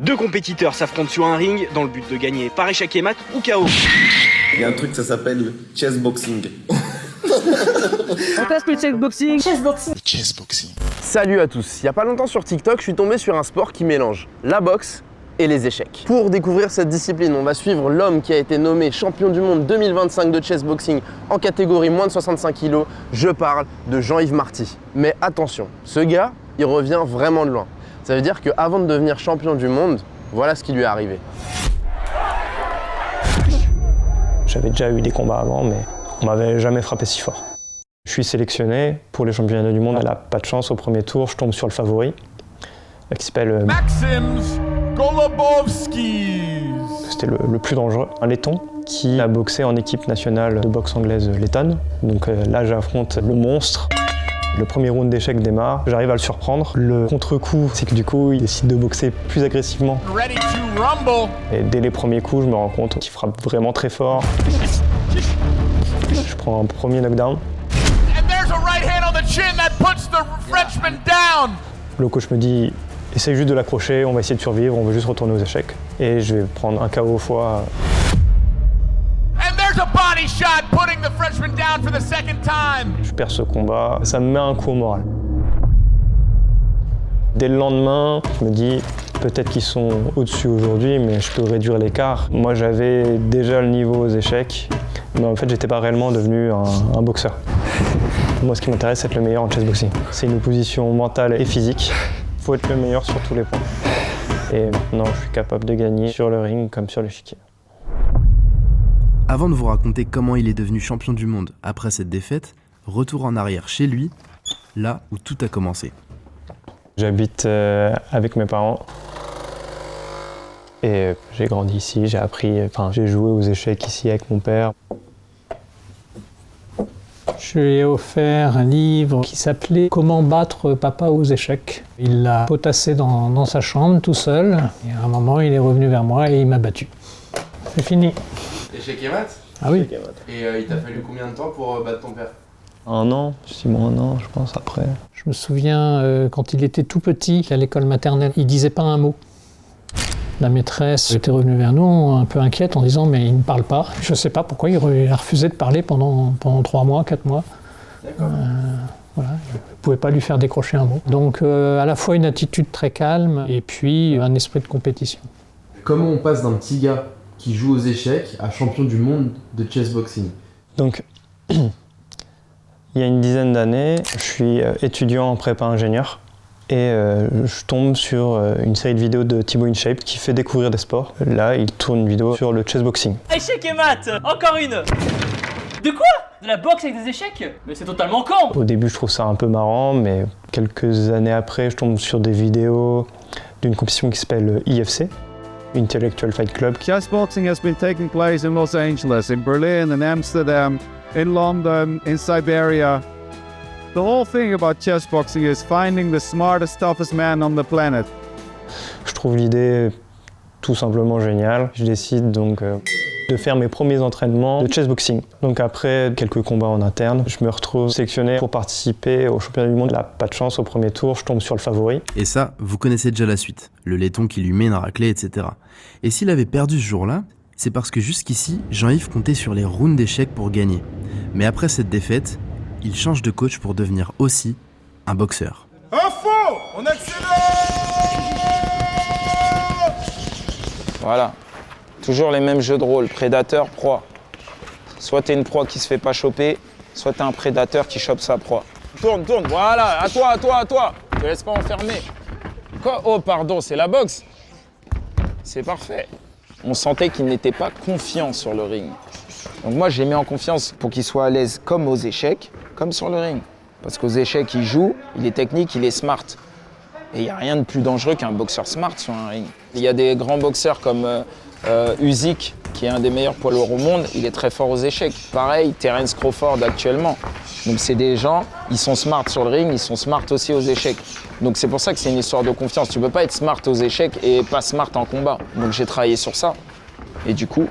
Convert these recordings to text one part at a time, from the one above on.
Deux compétiteurs s'affrontent sur un ring dans le but de gagner par échec et mat ou KO. Il y a un truc, ça s'appelle le chessboxing. On passe le chessboxing. Chessboxing. Salut à tous. Il y a pas longtemps sur TikTok, je suis tombé sur un sport qui mélange la boxe et les échecs. Pour découvrir cette discipline, on va suivre l'homme qui a été nommé champion du monde 2025 de chessboxing en catégorie moins de 65 kg. Je parle de Jean-Yves Marty. Mais attention, ce gars, il revient vraiment de loin. Ça veut dire qu'avant de devenir champion du monde, voilà ce qui lui est arrivé. J'avais déjà eu des combats avant, mais on m'avait jamais frappé si fort. Je suis sélectionné pour les championnats du monde. Elle n'a pas de chance au premier tour, je tombe sur le favori, qui s'appelle Maxims Golubovskis. C'était le plus dangereux, un laiton qui a boxé en équipe nationale de boxe anglaise lettonne. Donc là, j'affronte le monstre. Le premier round d'échecs démarre, j'arrive à le surprendre. Le contre-coup, c'est que du coup, il décide de boxer plus agressivement. Ready to rumble. Et dès les premiers coups, je me rends compte qu'il frappe vraiment très fort. Je prends un premier knockdown. And there's a right hand on the chin that puts the Frenchman down. Le coach me dit, essaye juste de l'accrocher, on va essayer de survivre, on veut juste retourner aux échecs. Et je vais prendre un KO au foie. And there's a body shot putting the Frenchman down for the second time. Je perds ce combat, ça me met un coup au moral. Dès le lendemain, je me dis, peut-être qu'ils sont au-dessus aujourd'hui, mais je peux réduire l'écart. Moi, j'avais déjà le niveau aux échecs, mais en fait, j'étais pas réellement devenu un boxeur. Moi, ce qui m'intéresse, c'est être le meilleur en chessboxing. C'est une opposition mentale et physique. Il faut être le meilleur sur tous les points. Et maintenant, je suis capable de gagner sur le ring comme sur l'échiquier. Avant de vous raconter comment il est devenu champion du monde après cette défaite, retour en arrière chez lui, là où tout a commencé. J'habite avec mes parents et j'ai grandi ici, j'ai joué aux échecs ici avec mon père. Je lui ai offert un livre qui s'appelait « Comment battre papa aux échecs ». Il l'a potassé dans sa chambre tout seul et à un moment il est revenu vers moi et il m'a battu. C'est fini. Échec et mat ? Ah oui. Et il t'a fallu combien de temps pour battre ton père ? 1 an, 6 mois, 1 an, je pense, après. Je me souviens quand il était tout petit à l'école maternelle, il disait pas un mot. La maîtresse était revenue vers nous un peu inquiète en disant « mais il ne parle pas ». Je ne sais pas pourquoi il a refusé de parler pendant 3 mois, 4 mois. D'accord. Voilà, je ne pouvais pas lui faire décrocher un mot. Donc à la fois une attitude très calme et puis un esprit de compétition. Comment on passe d'un petit gars qui joue aux échecs à champion du monde de chessboxing ? Donc, il y a une dizaine d'années, je suis étudiant en prépa ingénieur. Et je tombe sur une série de vidéos de Thibaut InShape qui fait découvrir des sports. Là, il tourne une vidéo sur le chessboxing. Échec et mat, encore une. De quoi? De la boxe avec des échecs? Mais c'est totalement con. Au début, je trouve ça un peu marrant, mais quelques années après, je tombe sur des vidéos d'une compétition qui s'appelle IFC, Intellectual Fight Club. Chessboxing has been taking place in Los Angeles, in Berlin, in Amsterdam, in London, in Siberia. The whole thing about chessboxing is finding the smartest, toughest man on the planet. Je trouve l'idée tout simplement géniale. Je décide donc de faire mes premiers entraînements de chessboxing. Donc après quelques combats en interne, je me retrouve sélectionné pour participer au championnat du monde. Là, pas de chance au premier tour, je tombe sur le favori. Et ça, vous connaissez déjà la suite. Le laiton qui lui met une raclée, etc. Et s'il avait perdu ce jour-là, c'est parce que jusqu'ici, Jean-Yves comptait sur les rounds d'échecs pour gagner. Mais après cette défaite, il change de coach pour devenir aussi un boxeur. Info, on accélère. Voilà, toujours les mêmes jeux de rôle, prédateur, proie. Soit t'es une proie qui se fait pas choper, soit t'es un prédateur qui chope sa proie. Tourne, voilà, à toi, te laisse pas enfermer. Quoi? Oh pardon, c'est la boxe. C'est parfait. On sentait qu'il n'était pas confiant sur le ring. Donc moi, j'ai mis en confiance pour qu'il soit à l'aise comme aux échecs, comme sur le ring. Parce qu'aux échecs, il joue, il est technique, il est smart. Et il n'y a rien de plus dangereux qu'un boxeur smart sur un ring. Il y a des grands boxeurs comme Usyk, qui est un des meilleurs poids lourds au monde, il est très fort aux échecs. Pareil, Terence Crawford actuellement. Donc c'est des gens, ils sont smart sur le ring, ils sont smart aussi aux échecs. Donc c'est pour ça que c'est une histoire de confiance. Tu ne peux pas être smart aux échecs et pas smart en combat. Donc j'ai travaillé sur ça. Et du coup,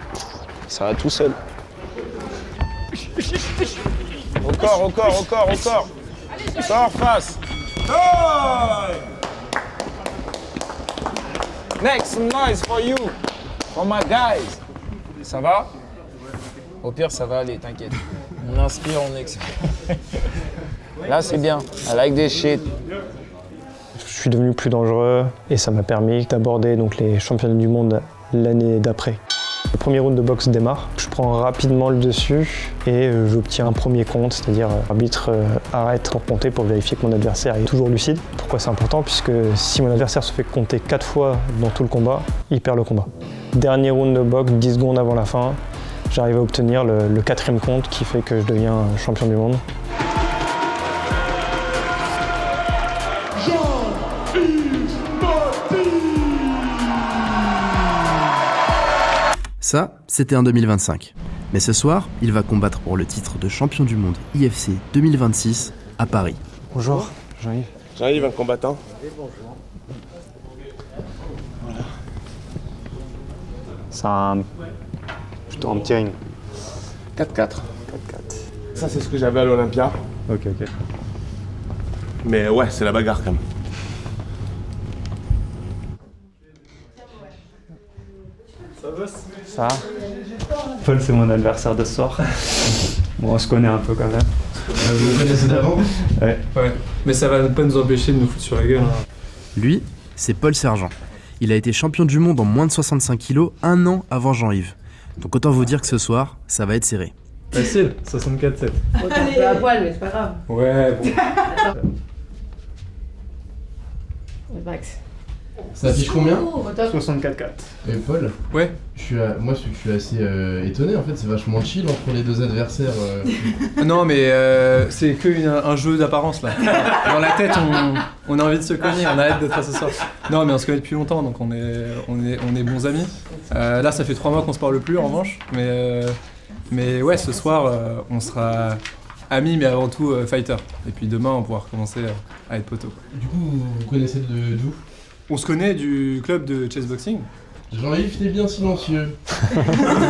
ça va tout seul. Au corps. Corps, face. Make some noise for you, for my guys. Ça va? Au pire, ça va aller, t'inquiète. On inspire, on expire. Là, c'est bien. I like this shit. Je suis devenu plus dangereux et ça m'a permis d'aborder donc les championnats du monde l'année d'après. Le premier round de boxe démarre, je prends rapidement le dessus et j'obtiens un premier compte, c'est-à-dire l'arbitre arrête de compter pour vérifier que mon adversaire est toujours lucide. Pourquoi c'est important? Puisque si mon adversaire se fait compter 4 fois dans tout le combat, il perd le combat. Dernier round de boxe, 10 secondes avant la fin, j'arrive à obtenir le 4e compte qui fait que je deviens champion du monde. Ça, c'était en 2025. Mais ce soir, il va combattre pour le titre de champion du monde IFC 2026 à Paris. Bonjour, Jean-Yves. Jean-Yves, un combattant. Voilà. C'est plutôt un petit ring. 4-4. Ça, c'est ce que j'avais à l'Olympia. Ok. Mais ouais, c'est la bagarre quand même. Ça. Paul, c'est mon adversaire de ce soir. Bon, on se connaît un peu quand même. Vous me connaissez d'avant? Ouais. Mais ça va pas nous empêcher de nous foutre sur la gueule. Hein. Lui, c'est Paul Sergent. Il a été champion du monde en moins de 65 kilos 1 an avant Jean-Yves. Donc autant vous dire que ce soir, ça va être serré. Facile, 64-7. On t'en fait à poil, mais c'est pas grave. Ouais, bon. Attends. Max. Ça affiche combien? 64-4. Et Paul? Ouais. Moi, je suis assez étonné en fait, c'est vachement chill entre les deux adversaires. Non, mais c'est qu'un jeu d'apparence là. Dans la tête, on a envie de se cogner, on arrête d'être ce soir. Non, mais on se connaît depuis longtemps donc on est bons amis. Là, ça fait 3 mois qu'on se parle plus en revanche, mais ouais, ce soir, on sera amis, mais avant tout fighter. Et puis demain, on pourra recommencer à être poteau. Du coup, vous connaissez d'où? On se connaît du club de chessboxing. Jean-Yves, t'es bien silencieux.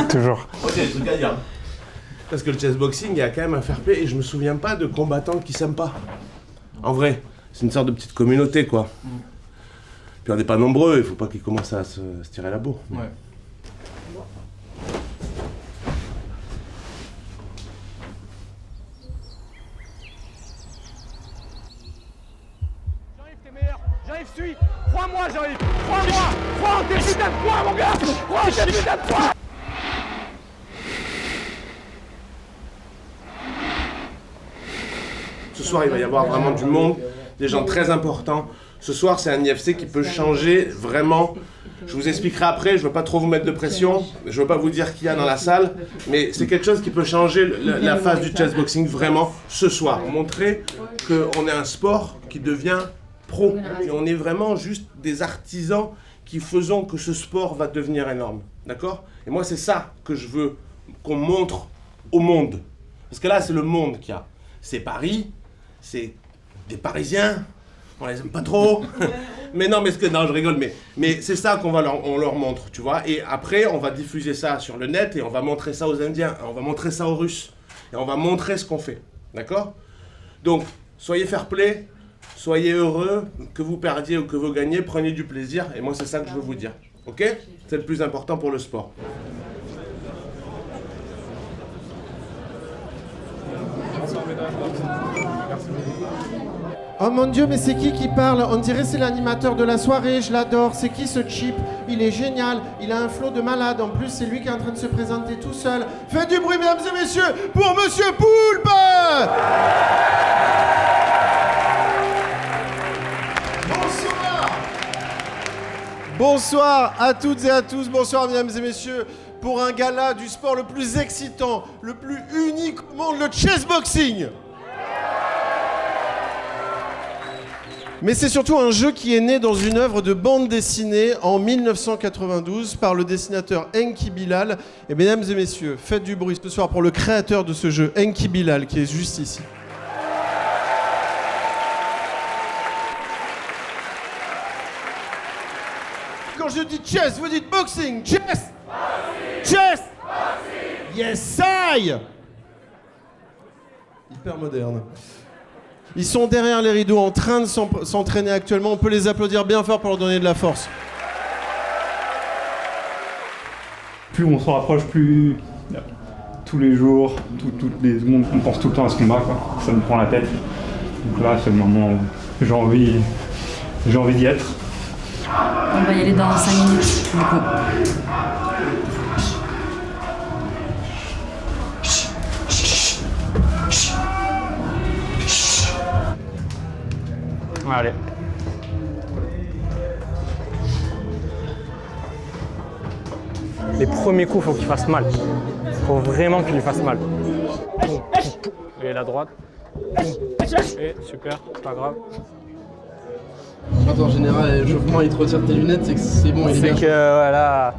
Toujours. Oh, il y a des trucs à dire. Parce que le chessboxing, il y a quand même un fair play et je me souviens pas de combattants qui s'aiment pas. En vrai, c'est une sorte de petite communauté quoi. Puis on n'est pas nombreux, il faut pas qu'ils commencent à se tirer la bourre. Ouais. Jean-Yves, suis! Crois-moi, Jean-Yves! Crois-moi! Crois en tes putains de points, mon gars! Crois en tes putains de points! Ce soir, il va y avoir vraiment du monde, des gens très importants. Ce soir, c'est un IFC qui peut changer vraiment. Je vous expliquerai après, je ne veux pas trop vous mettre de pression, je ne veux pas vous dire qu'il y a dans la salle, mais c'est quelque chose qui peut changer la phase du chessboxing vraiment ce soir. Montrer qu'on est un sport qui devient pro. Et on est vraiment juste des artisans qui faisons que ce sport va devenir énorme. D'accord? Et moi, c'est ça que je veux qu'on montre au monde. Parce que là, c'est le monde qu'il y a. C'est Paris, c'est des Parisiens, on les aime pas trop. Mais non, non, je rigole, mais c'est ça qu'on on leur montre, tu vois. Et après, on va diffuser ça sur le net et on va montrer ça aux Indiens, on va montrer ça aux Russes. Et on va montrer ce qu'on fait. D'accord? Donc, soyez fair play. Soyez heureux, que vous perdiez ou que vous gagnez, prenez du plaisir. Et moi, c'est ça que je veux vous dire. Ok? C'est le plus important pour le sport. Oh mon Dieu, mais c'est qui parle? On dirait c'est l'animateur de la soirée, je l'adore. C'est qui ce cheap? Il est génial, il a un flow de malade. En plus, c'est lui qui est en train de se présenter tout seul. Faites du bruit, mesdames et messieurs, pour Monsieur Poulpe! Bonsoir à toutes et à tous, bonsoir mesdames et messieurs, pour un gala du sport le plus excitant, le plus unique au monde, le chessboxing. Mais c'est surtout un jeu qui est né dans une œuvre de bande dessinée en 1992 par le dessinateur Enki Bilal. Et mesdames et messieurs, faites du bruit ce soir pour le créateur de ce jeu, Enki Bilal, qui est juste ici. Quand je dis chess, vous dites boxing. Chess. Boxing. Chess. Boxing. Yes, I. Hyper moderne. Ils sont derrière les rideaux en train de s'entraîner actuellement. On peut les applaudir bien fort pour leur donner de la force. Plus on s'en rapproche, plus tous les jours, on pense tout le temps à ce combat, quoi. Ça me prend la tête. Donc là, c'est le moment où j'ai envie d'y être. On va y aller dans 5 minutes, du coup. Allez. Les premiers coups, il faut qu'il fasse mal. Il faut vraiment qu'il lui fasse mal. Et la droite. Et super, pas grave. Quand en général, l'échauffement il te retire tes lunettes, c'est que c'est bon, il est bien. C'est que voilà.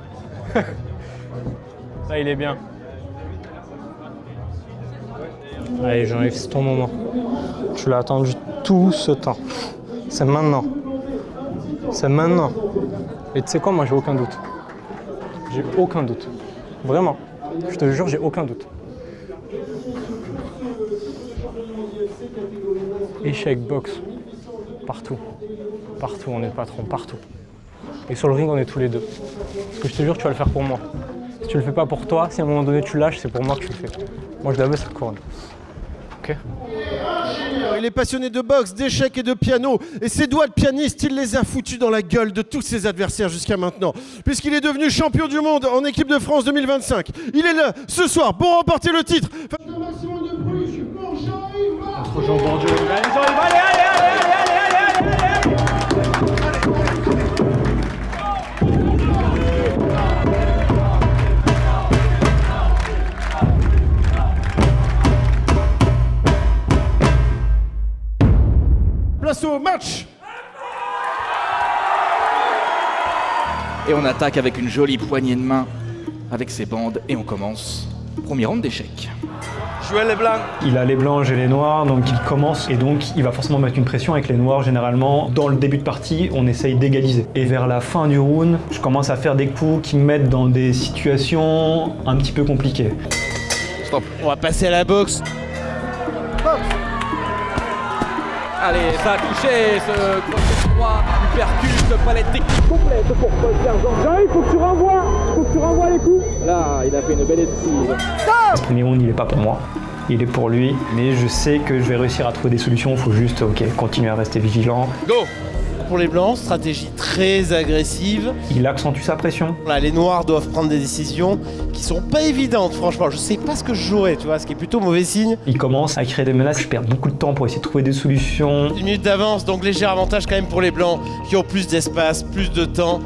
Là, il est bien. Allez, Jean-Yves, c'est ton moment. Tu l'as attendu tout ce temps. C'est maintenant. C'est maintenant. Et tu sais quoi, moi j'ai aucun doute. J'ai aucun doute. Vraiment. Je te jure, j'ai aucun doute. Échec, boxe. Partout. Partout, on est le patron, partout. Et sur le ring, on est tous les deux. Parce que je te jure, tu vas le faire pour moi. Si tu le fais pas pour toi, si à un moment donné tu lâches, c'est pour moi que tu le fais. Moi, je la veux, cette couronne. Ok ? Il est passionné de boxe, d'échecs et de piano. Et ses doigts de pianiste, il les a foutus dans la gueule de tous ses adversaires jusqu'à maintenant. Puisqu'il est devenu champion du monde en équipe de France 2025. Il est là ce soir pour remporter le titre. Entre Jean Bourdieu et place au match. Et on attaque avec une jolie poignée de main avec ses bandes et on commence. Premier round d'échecs. Joël Leblanc. Il a les blancs, j'ai les noirs, donc il commence et donc il va forcément mettre une pression avec les noirs. Généralement, dans le début de partie, on essaye d'égaliser. Et vers la fin du round, je commence à faire des coups qui me mettent dans des situations un petit peu compliquées. Stop. On va passer à la boxe. Allez, ça a touché ce crochet droit, hypercute, palette technique complète pour Paul Sergent. Jean-Yves, faut que tu renvoies les coups. Là, il a fait une belle esquive. Ce premier round, il n'est pas pour moi. Il est pour lui, mais je sais que je vais réussir à trouver des solutions. Il faut juste, continuer à rester vigilant. Go. Pour les blancs, stratégie très agressive. Il accentue sa pression. Là, les noirs doivent prendre des décisions qui sont pas évidentes, franchement. Je sais pas ce que je jouerais, tu vois, ce qui est plutôt mauvais signe. Il commence à créer des menaces. Je perds beaucoup de temps pour essayer de trouver des solutions. 10 minutes d'avance, donc léger avantage quand même pour les blancs qui ont plus d'espace, plus de temps.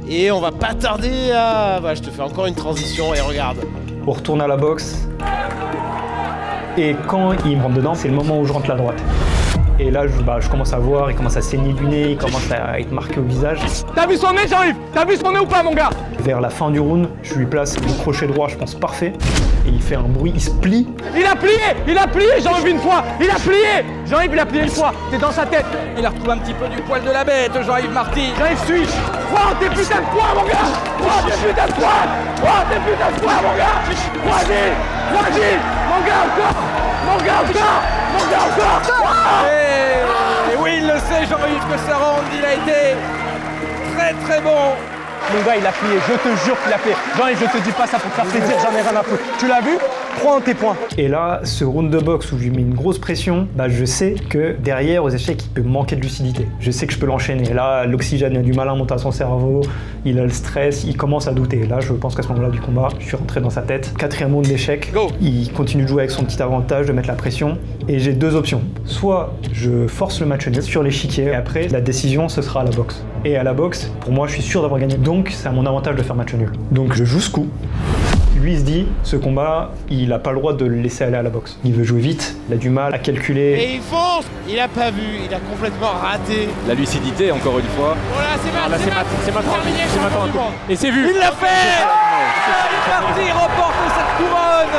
Et on va pas tarder à... je te fais encore une transition et regarde. On retourne à la boxe. Et quand il me rentre dedans, c'est le moment où je rentre la droite. Et là, je commence à voir, il commence à saigner du nez, il commence à être marqué au visage. T'as vu son nez, Jean-Yves? T'as vu son nez ou pas, mon gars? Vers la fin du round, je lui place le crochet droit, je pense, parfait. Et il fait un bruit, il se plie. Il a plié, Jean-Yves, une fois. Il a plié. Jean-Yves, il a plié une fois. T'es dans sa tête. Il a retrouvé un petit peu du poil de la bête, Jean-Yves Marty. Jean-Yves, suis. Prends tes putains de poids, mon gars. Prends tes putains de poids. Prends tes putains de poids, mon gars. Vas-y. Mon gars, encore. Mon gars, encore. Et oui, il le sait, Jean-Yves, que ce round, il a été très très bon. Mon gars, il a plié, je te jure qu'il a plié. Jean-Yves, je te dis pas ça pour te faire plaisir, j'en ai rien à foutre. Tu l'as vu? Prends tes points. Et là, ce round de boxe où je lui mets une grosse pression, je sais que derrière, aux échecs, il peut manquer de lucidité. Je sais que je peux l'enchaîner. Là, l'oxygène, il a du mal à monter à son cerveau, il a le stress, il commence à douter. Là, je pense qu'à ce moment-là du combat, je suis rentré dans sa tête. 4e round d'échecs, il continue de jouer avec son petit avantage, de mettre la pression. Et j'ai 2 options. Soit je force le match nul sur l'échiquier, et après, la décision, ce sera à la boxe. Et à la boxe, pour moi, je suis sûr d'avoir gagné. Donc, c'est à mon avantage de faire match nul. Donc, je joue ce coup. Lui, il se dit, ce combat, il n'a pas le droit de le laisser aller à la boxe. Il veut jouer vite, il a du mal à calculer. Et il fonce. Il a pas vu, il a complètement raté. La lucidité, encore une fois. Voilà, c'est maintenant. Et c'est vu. Il l'a fait. Marty remporte cette couronne.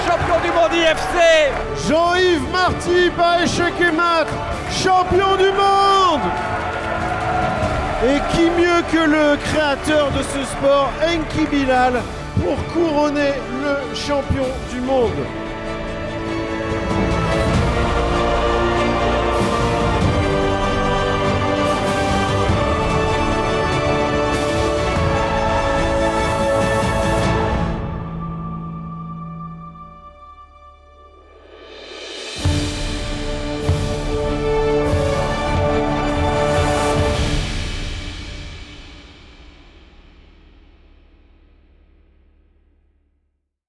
Champion du monde IFC. Jean-Yves Marty par échec et mat, champion du monde. Et qui mieux que le créateur de ce sport, Enki Bilal, pour couronner le champion du monde.